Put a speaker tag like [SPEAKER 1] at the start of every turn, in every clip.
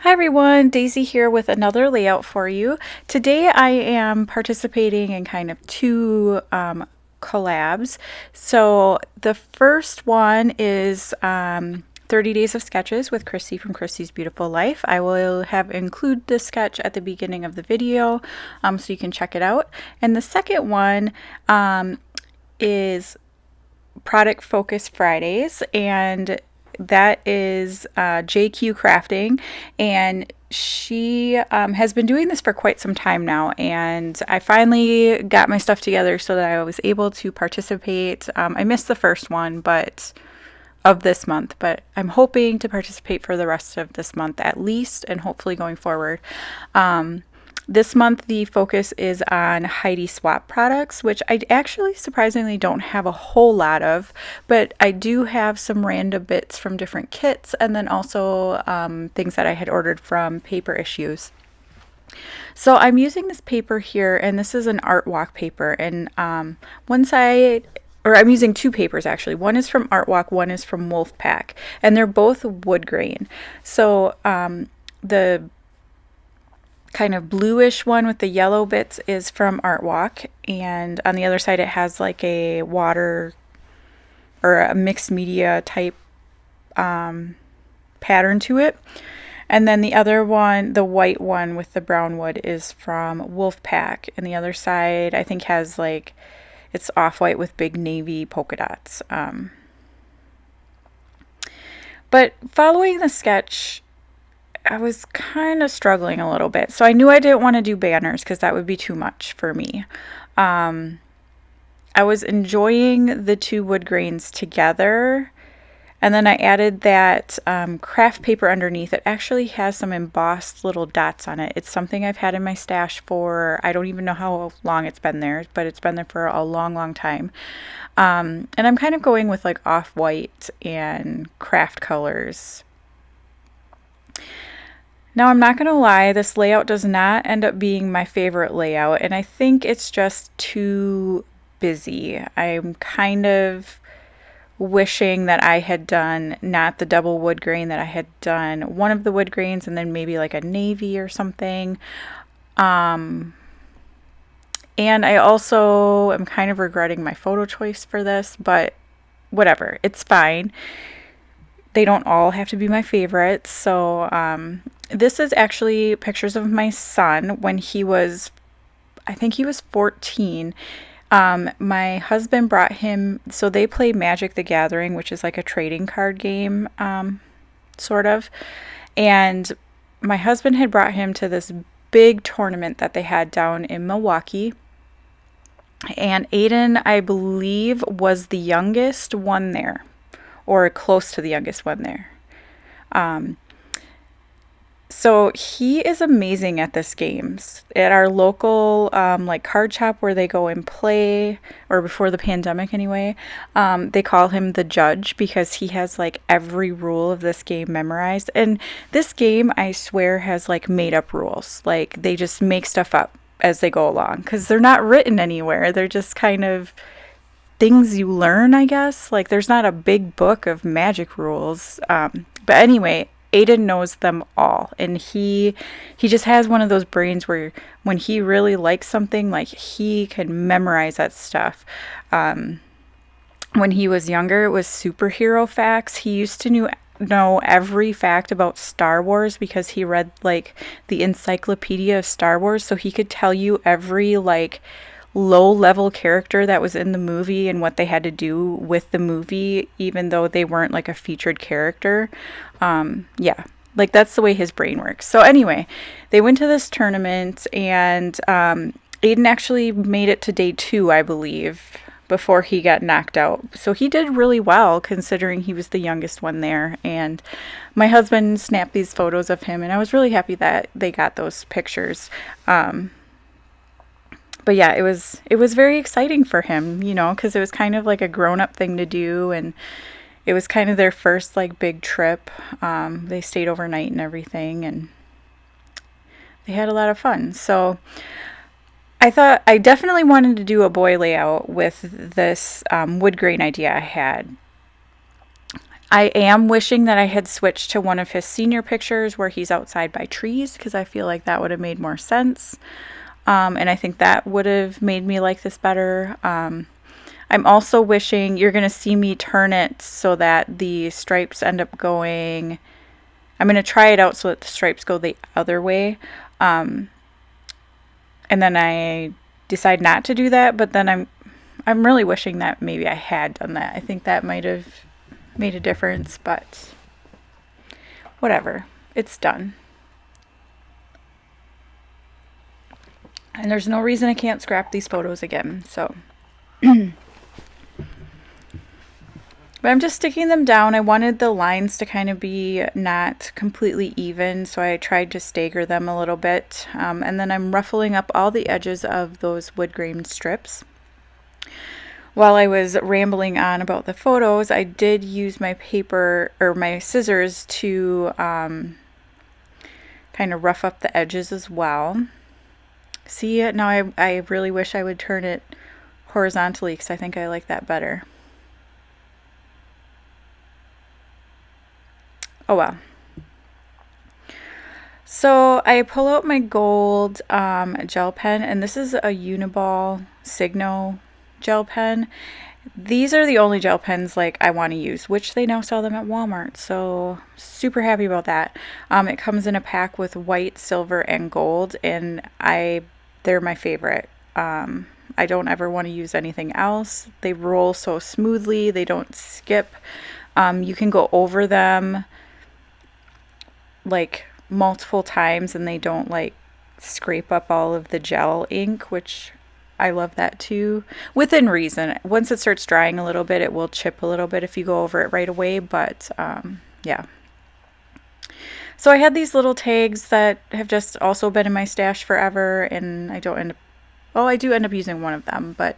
[SPEAKER 1] Hi everyone, Daisy here with another layout for you. Today I am participating in kind of two collabs. So the first one is 30 Days of Sketches with Christy from Christy's Beautiful Life. I will have include the sketch at the beginning of the video so you can check it out. And the second one is Product Focus Fridays, and that is JQ Crafting, and she has been doing this for quite some time now, and I finally got my stuff together so that I was able to participate. I missed the first one of this month, but I'm hoping to participate for the rest of this month at least, and hopefully going forward. This month, the focus is on Heidi Swap products, which I actually surprisingly don't have a whole lot of, but I do have some random bits from different kits, and then also things that I had ordered from Paper Issues. So I'm using this paper here, and this is an art walk paper, and one side, or I'm using two papers actually. One is from Art Walk, one is from Wolfpack, and they're both wood grain. So the kind of bluish one with the yellow bits is from Art Walk, and on the other side it has like a water or a mixed media type pattern to it. And then the other one, the white one with the brown wood, is from Wolfpack, and the other side I think has like, it's off-white with big navy polka dots. But following the sketch, I was kind of struggling a little bit. So I knew I didn't want to do banners because that would be too much for me. I was enjoying the two wood grains together. And then I added that craft paper underneath. It actually has some embossed little dots on it. It's something I've had in my stash for, I don't even know how long it's been there, but it's been there for a long, long time. And I'm kind of going with like off-white and craft colors. Now, I'm not going to lie, this layout does not end up being my favorite layout, and I think it's just too busy. I'm kind of wishing that I had done not the double wood grain, that I had done one of the wood grains and then maybe like a navy or something. And I also am kind of regretting my photo choice for this, but whatever, it's fine. They don't all have to be my favorites. So this is actually pictures of my son when he was, I think he was 14. My husband brought him, so they play Magic the Gathering, which is like a trading card game, sort of. And my husband had brought him to this big tournament that they had down in Milwaukee. And Aiden, I believe, was the youngest one there, or close to the youngest one there. So he is amazing at this games. At our local like card shop where they go and play, or before the pandemic anyway, they call him the judge because he has like every rule of this game memorized. And this game, I swear, has like made up rules. Like they just make stuff up as they go along because they're not written anywhere. They're just kind of things you learn, I guess. Like there's not a big book of magic rules. But anyway, Aiden knows them all, and he just has one of those brains where when he really likes something, like he can memorize that stuff. When he was younger, it was superhero facts. He used to know every fact about Star Wars because he read like the encyclopedia of Star Wars, so he could tell you every like low level character that was in the movie and what they had to do with the movie, even though they weren't like a featured character. Yeah, like that's the way his brain works. So anyway, they went to this tournament, and Aiden actually made it to day 2, I believe, before he got knocked out. So he did really well considering he was the youngest one there. And my husband snapped these photos of him, and I was really happy that they got those pictures. But yeah, it was very exciting for him, you know, because it was kind of like a grown-up thing to do, and it was kind of their first like big trip. They stayed overnight and everything, and they had a lot of fun. So I thought I definitely wanted to do a boy layout with this wood grain idea I had. I am wishing that I had switched to one of his senior pictures where he's outside by trees, because I feel like that would have made more sense. And I think that would have made me like this better. I'm also wishing, you're going to see me turn it so that the stripes end up going, I'm going to try it out so that the stripes go the other way. And then I decide not to do that, but then I'm really wishing that maybe I had done that. I think that might have made a difference, but whatever. It's done. And there's no reason I can't scrap these photos again, so. But I'm just sticking them down. I wanted the lines to kind of be not completely even, so I tried to stagger them a little bit. And then I'm ruffling up all the edges of those wood grain strips. While I was rambling on about the photos, I did use my paper or my scissors to kind of rough up the edges as well. See, now I really wish I would turn it horizontally because I think I like that better. Oh well. So I pull out my gold gel pen, and this is a Uniball Signo gel pen. These are the only gel pens like I want to use, which they now sell them at Walmart, so super happy about that. It comes in a pack with white, silver, and gold, and they're my favorite. I don't ever want to use anything else. They roll so smoothly, they don't skip. You can go over them like multiple times and they don't like scrape up all of the gel ink, which I love that too. Within reason. Once it starts drying a little bit, it will chip a little bit if you go over it right away, but yeah. So I had these little tags that have just also been in my stash forever, and I do end up using one of them, but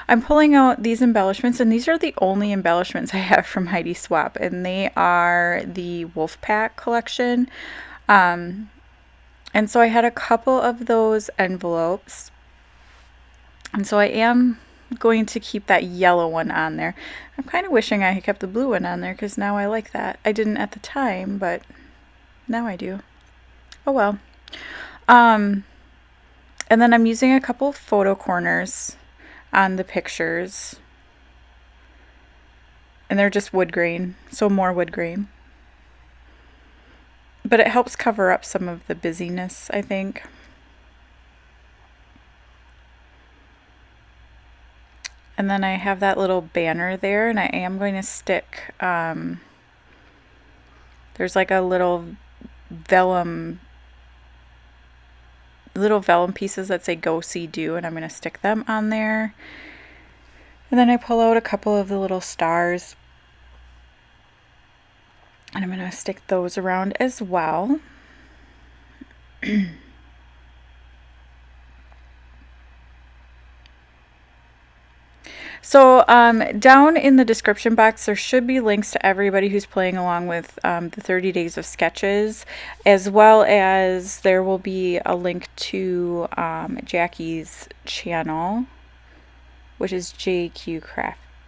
[SPEAKER 1] I'm pulling out these embellishments, and these are the only embellishments I have from Heidi Swapp, and they are the Wolfpack collection. And so I had a couple of those envelopes, and so I am going to keep that yellow one on there. I'm kind of wishing I had kept the blue one on there because now I like that. I didn't at the time, but now I do. Oh well. And then I'm using a couple photo corners on the pictures. And they're just wood grain, so more wood grain. But it helps cover up some of the busyness, I think. And then I have that little banner there, and I am going to stick, there's like a little vellum pieces that say go see do, and I'm going to stick them on there. And then I pull out a couple of the little stars, and I'm going to stick those around as well. So down in the description box, there should be links to everybody who's playing along with the 30 Days of Sketches, as well as there will be a link to Jackie's channel, which is JQ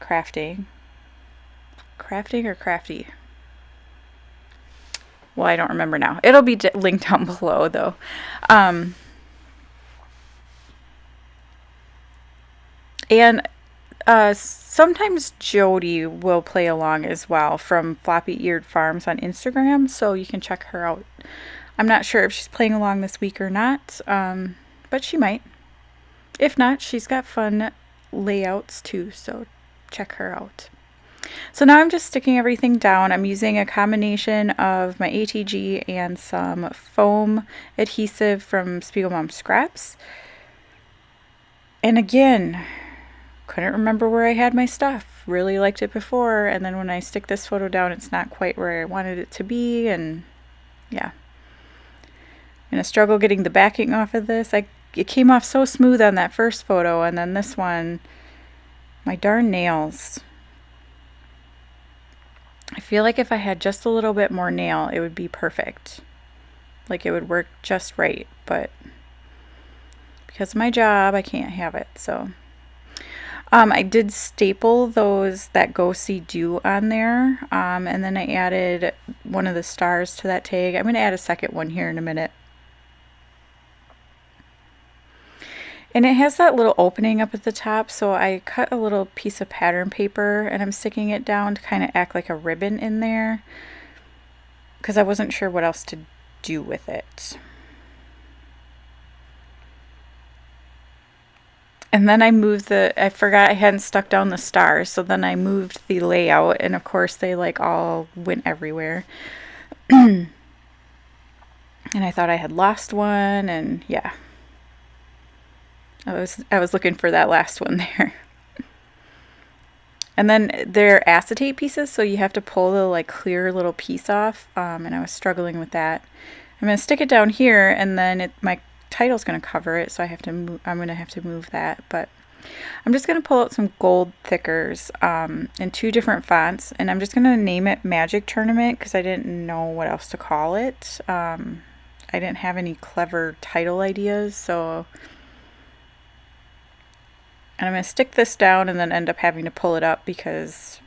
[SPEAKER 1] Crafting. Crafting or Crafty? Well, I don't remember now. It'll be linked down below, though. And sometimes Jody will play along as well from Floppy Eared Farms on Instagram, so you can check her out. I'm not sure if she's playing along this week or not, but she might. If not, she's got fun layouts too, so check her out. So now I'm just sticking everything down. I'm using a combination of my ATG and some foam adhesive from Spiegelmom Scraps. And again, couldn't remember where I had my stuff. Really liked it before, and then when I stick this photo down, it's not quite where I wanted it to be, and yeah. I'm gonna struggle getting the backing off of this. It came off so smooth on that first photo, and then this one, my darn nails. I feel like if I had just a little bit more nail, it would be perfect. Like it would work just right, but because of my job, I can't have it, so. I did staple that Go See Do on there, and then I added one of the stars to that tag. I'm going to add a second one here in a minute. And it has that little opening up at the top, so I cut a little piece of pattern paper and I'm sticking it down to kind of act like a ribbon in there because I wasn't sure what else to do with it. And then I forgot I hadn't stuck down the stars, so then I moved the layout, and of course they like all went everywhere. And I thought I had lost one, and yeah. I was looking for that last one there. And then they're acetate pieces, so you have to pull the like clear little piece off, and I was struggling with that. I'm going to stick it down here, and then my title's going to cover it, so I'm going to have to move that. But I'm just going to pull out some gold thickers in 2 different fonts, and I'm just going to name it Magic Tournament because I didn't know what else to call it. I didn't have any clever title ideas, so... And I'm going to stick this down and then end up having to pull it up because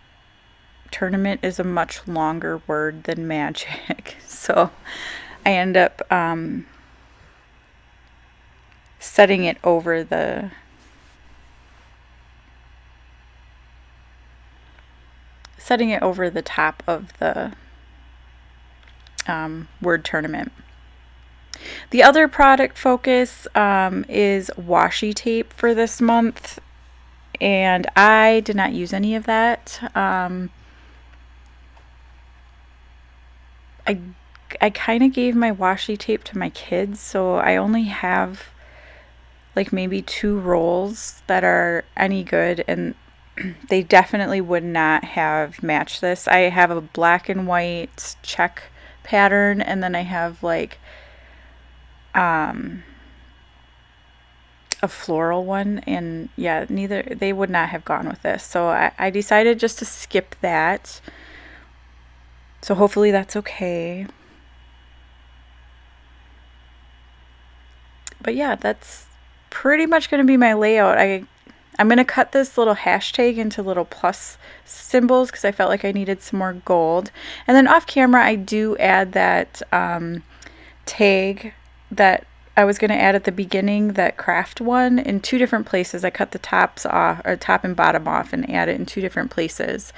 [SPEAKER 1] tournament is a much longer word than magic. So I end up setting it over the top of the word tournament. The other product focus is washi tape for this month, and I did not use any of that. I kind of gave my washi tape to my kids, so I only have like maybe 2 rolls that are any good, and they definitely would not have matched this. I have a black and white check pattern, and then I have like a floral one, and yeah, they would not have gone with this, so I decided just to skip that, so hopefully that's okay. But yeah, that's pretty much going to be my layout. I'm going to cut this little hashtag into little plus symbols because I felt like I needed some more gold, and then off camera I do add that tag that I was going to add at the beginning, that craft one, in 2 different places. I cut the tops off, or top and bottom off, and add it in 2 different places.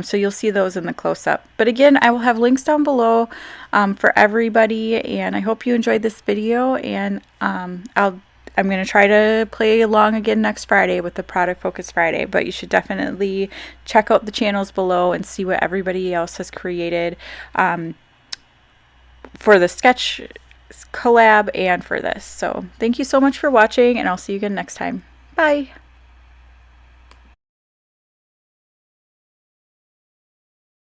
[SPEAKER 1] So you'll see those in the close-up. But again, I will have links down below for everybody, and I hope you enjoyed this video, and I'm going to try to play along again next Friday with the Product Focus Friday, but you should definitely check out the channels below and see what everybody else has created for the sketch collab and for this. So thank you so much for watching, and I'll see you again next time. Bye.